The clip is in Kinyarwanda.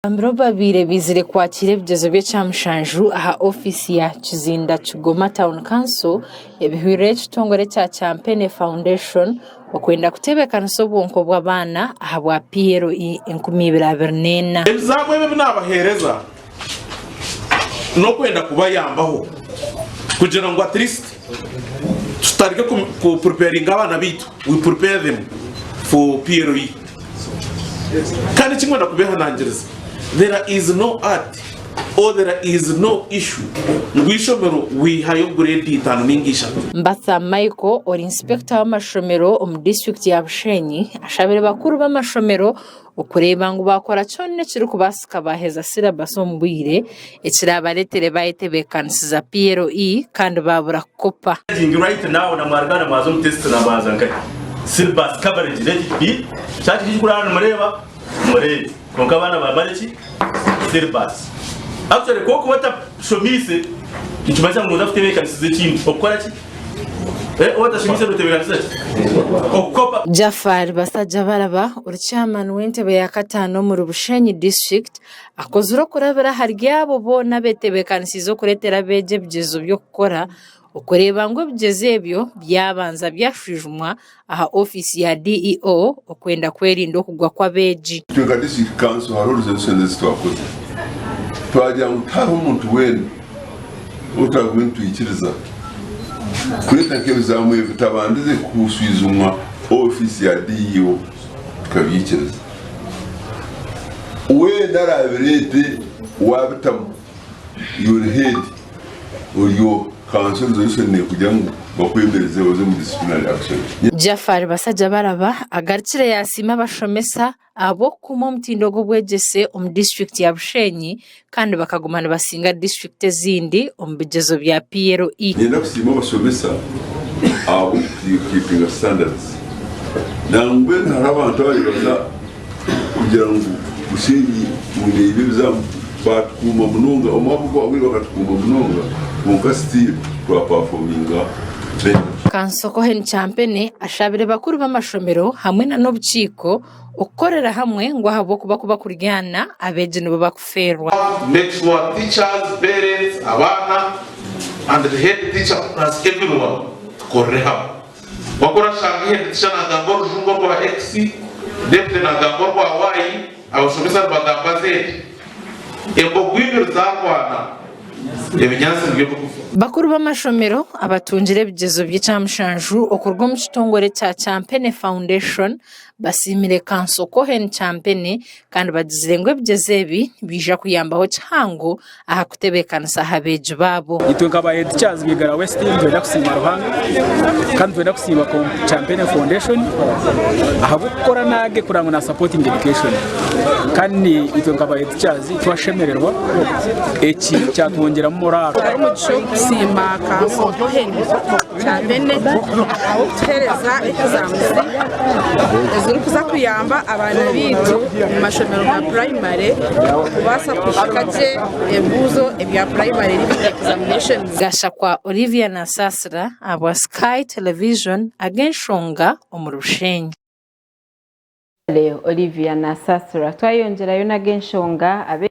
Ambro babire bizire kwakira ibyezo bye cyamushanju aha ofisi ya Kizinda Kigoma Town Council ebihwire kitongore cya Champagne Foundation okwenda kutebekana sobonko bw'abana aha bwa PRE 2024 ebizabwe bebe nabahereza no kwenda kubayambaho kugira ngo at least tutarike ku preparing abana bitu, we prepare them for PRE. Kandi kimwe ndakubehanangiriza, there is no art or there is no issue ngwishomero wihayo grade 5 n'ingisha. Mbatha Michael ori inspector w'amashomero mu district ya Bushenyi ashabire bakuru b'amashomero ukureba ngo bakora cyone kiri kubasika baheza syllabus ombwire ekirabaretere bayitebekanisiza PRE kandi babura kopa. Right now na margana mazum test na bazankai syllabus coverage rate cyaki kikurana mureba konka abana babareki syllabus actually koko wata shomise ikibaza ngo ndafite bekanisize kintu okora ki wata shomise rutebekanisize okopa. Jafar Basajja Baraba uruchairman w'entebe ya katano mu Bushenyi district akozura kurabira haryabo bona betebekanisizo kuretera beje byezo byo gukora ukureba ngo bigeze ebyo byabanza byashijumwa aha ofisi ya DEO okwenda kwerinda kugwa kwa beji. Twega district council haroruze nsendezi twakoze twajya mutaro umuntu wene utagwintu ikiriza kureta kebizamuye bitabandize kuswizumwa ofisi ya DEO tukabikiriza we darabirete wabitamu your head or your council resolution ne kugira ngo bakwemereze oze mu disciplinary action. Jafar Basajja Baraba agarikire yasima bashomesa abo kuma mutindo gobwegese district ya Bushenyi kandi bakagumana basinga district zindi bigezo bya PRE. Nenda kusima bashomesa abo keeping standards nangwe harabantu bari baza kugira ngo Bushenyi murebe bizamu bakuma munonga omabugo abiri bakatukuma munonga mukasti kwa performinga. Kansoko hen Champagne ashabire bakuru b'amashomero hamwe na n'obukiko ukorera hamwe ngo habo kuba kuryana abeje no bakuferwa. Make sure teachers, parents, abana and the head teacher plus everyone korreha bakora shanga head teacher na gamboro jungo kwa X deputy na gamboro kwa Y abashomesa bagamba Z ebo gwibir zakwana ebinyansi byo bakuru b'amashomero abatungire bigezo by'icyamushanju okurwa mu kitongore cya Champagne Foundation basimire Kansoko hen Champagne kandi badizirengwe bigezebi bija kuyambaho cyango aha kutebekana sahabeje babo itwe kabaye teachers bigara West End kusima Ruhanga kandi twenda kusima ko Champagne Foundation aha gukora nage kurangwa na supporting education kandi itwe kabaye teachers twashemererwa eki cyatwongera morale mu kusima Kansoko hen Champagne aho tereza exams zuri kuza kuyamba abana bitu mu mashomero ya primary kubasa kushikaje ebuzo ebya primary examinations. Gashakwa Olivia na Sasra aba Sky Television agenshonga omurushenyi. Leo Olivia na Sasra twayongerayo na genshonga abe